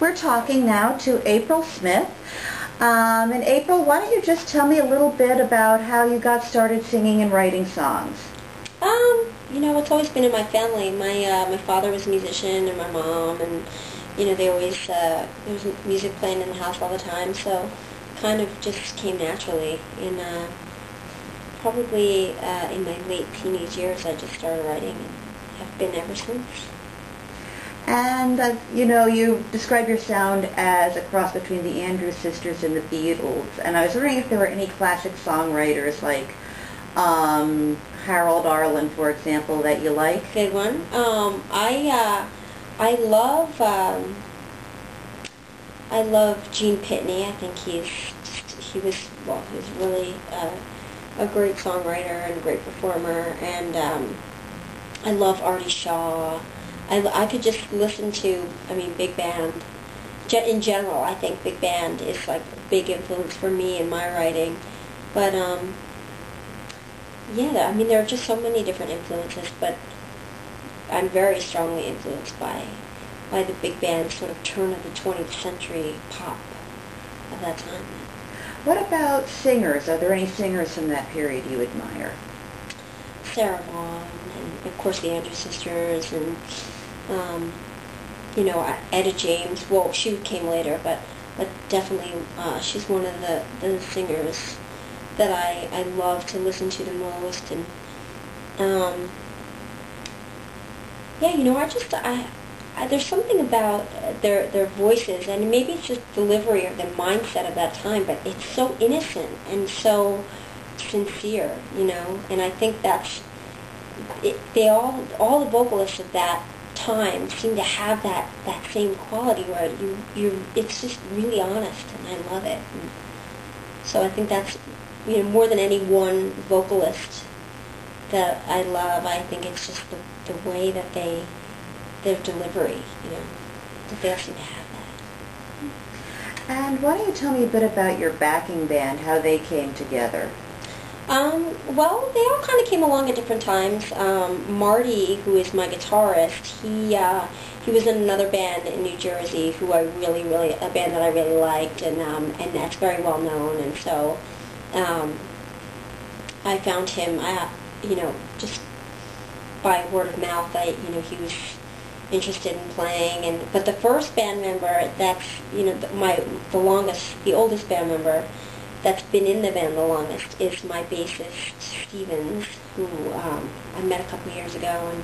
We're talking now to April Smith. And April, why don't you just tell me a little bit about how you got started singing and writing songs? It's always been in my family. My father was a musician, and my mom, and they always there was music playing in the house all the time. So, kind of just came naturally. And probably in my late teenage years, I just started writing, and have been ever since. And, you describe your sound as a cross between the Andrews Sisters and the Beatles. And I was wondering if there were any classic songwriters like Harold Arlen, for example, that you like. Good one. I love Gene Pitney. I think he was really a great songwriter and a great performer. And I love Artie Shaw. I could just listen to, big band. In general, I think big band is like a big influence for me in my writing. But, there are just so many different influences, but I'm very strongly influenced by the big band sort of turn of the 20th century pop of that time. What about singers? Are there any singers from that period you admire? Sarah Vaughan, and of course the Andrews Sisters, and Etta James. Well, she came later, but definitely she's one of the singers that I love to listen to the most. And there's something about their voices, and maybe it's just delivery or the mindset of that time, but it's so innocent and so sincere, and I think that's it. All the vocalists of that time seem to have that same quality where it's just really honest, and I love it. And so I think that's more than any one vocalist that I love. I think it's just the way that their delivery, that they all seem to have that. And why don't you tell me a bit about your backing band, how they came together? Well, they all kind of came along at different times. Marty, who is my guitarist, he was in another band in New Jersey a band that I really liked, and that's very well known. And so I found him, just by word of mouth. He was interested in playing, but the first band member that's the oldest band member that's been in the band the longest is my bassist, Stevens, who I met a couple years ago, and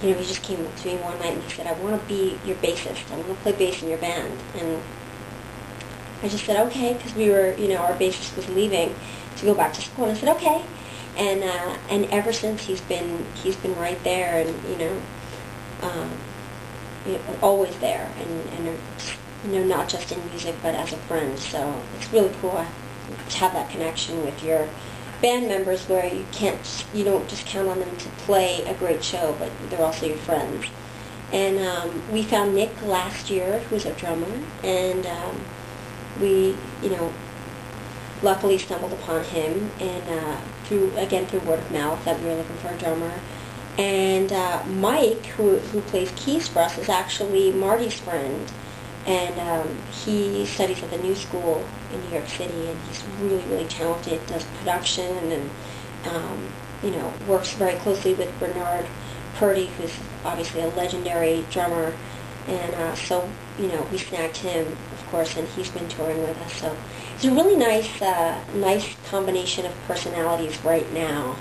he just came up to me one night and he said, "I want to be your bassist. I want to play bass in your band." And I just said, "Okay," because we were, our bassist was leaving to go back to school, and I said, "Okay." And ever since he's been right there, and always there, and not just in music but as a friend. So it's really cool to have that connection with your band members, where you don't just count on them to play a great show, but they're also your friends. And we found Nick last year, who's a drummer, and we luckily stumbled upon him, and through word of mouth, that we were looking for a drummer. And Mike, who plays keys for us, is actually Marty's friend, and he studies at the New School in New York City, and he's really, really talented, does production, and works very closely with Bernard Purdy, who's obviously a legendary drummer. And so we snagged him, of course, and he's been touring with us. So it's a really nice combination of personalities right now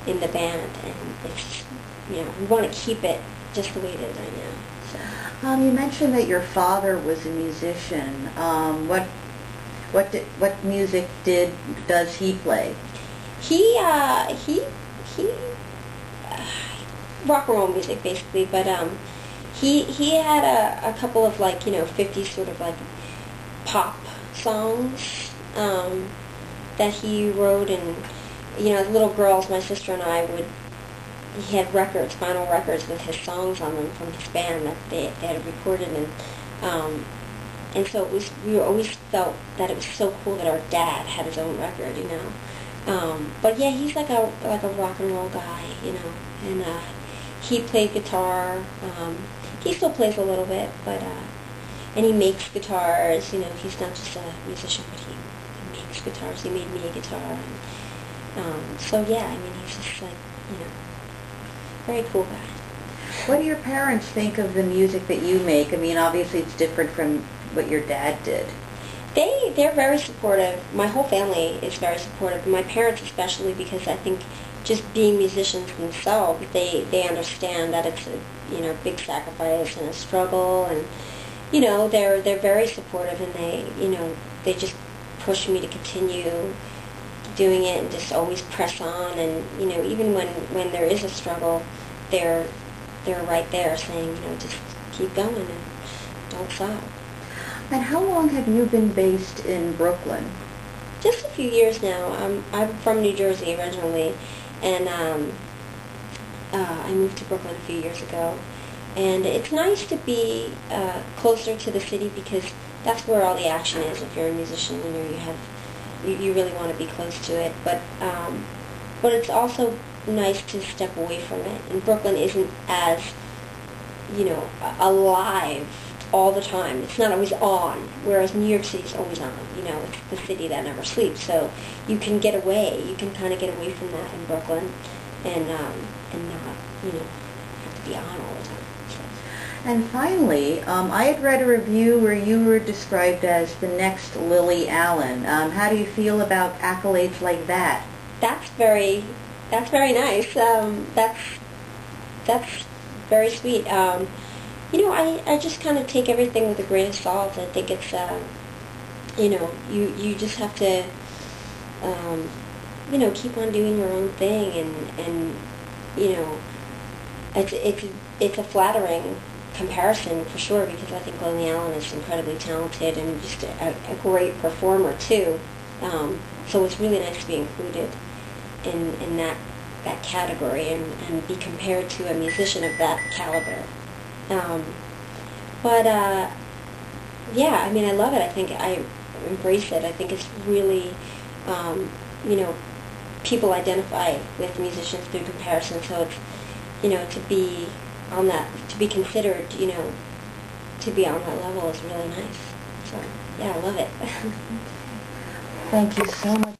in the band, and it's we want to keep it just the way it is right now. So. You mentioned that your father was a musician. What music does he play? He rock and roll music basically, but he had a couple of 50s sort of pop songs that he wrote, and little girls, my sister and I he had vinyl records with his songs on them from his band that they had recorded, and so we always felt that it was so cool that our dad had his own record, but yeah, he's like a rock and roll guy, and he played guitar. He still plays a little bit, but and he makes guitars. You know, he's not just a musician, but he makes guitars. He made me a guitar. And, so yeah, I mean, he's just like, you know, very cool guy. What do your parents think of the music that you make? I mean, obviously it's different from what your dad did. They're very supportive. My whole family is very supportive. My parents especially, because I think just being musicians themselves, they understand that it's a, you know, big sacrifice and a struggle, and you know, they're very supportive, and they just push me to continue doing it and just always press on. And you know, even when there is a struggle, they're right there saying, you know, just keep going and don't stop. And how long have you been based in Brooklyn? Just a few years now. I'm from New Jersey originally, and I moved to Brooklyn a few years ago. And it's nice to be closer to the city, because that's where all the action is. If you're a musician, you know, you really want to be close to it. But it's also nice to step away from it. And Brooklyn isn't as, you know, alive all the time. It's not always on, whereas New York City is always on. You know, it's the city that never sleeps. So you can get away. You can kind of get away from that in Brooklyn, and not, you know, have to be on all the time. So. And finally, I had read a review where you were described as the next Lily Allen. How do you feel about accolades like that? That's very nice. That's very sweet. You know, I just kind of take everything with a grain of salt. I think it's, you know, you just have to, you know, keep on doing your own thing, and you know, it's a flattering comparison for sure, because I think Lily Allen is incredibly talented and just a great performer too. So it's really nice to be included in that category and be compared to a musician of that caliber. Yeah, I mean, I love it. I think I embrace it. I think it's really, you know, people identify with musicians through comparison, so it's, you know, to be on that, to be considered, you know, to be on that level is really nice. So, yeah, I love it. Thank you so much.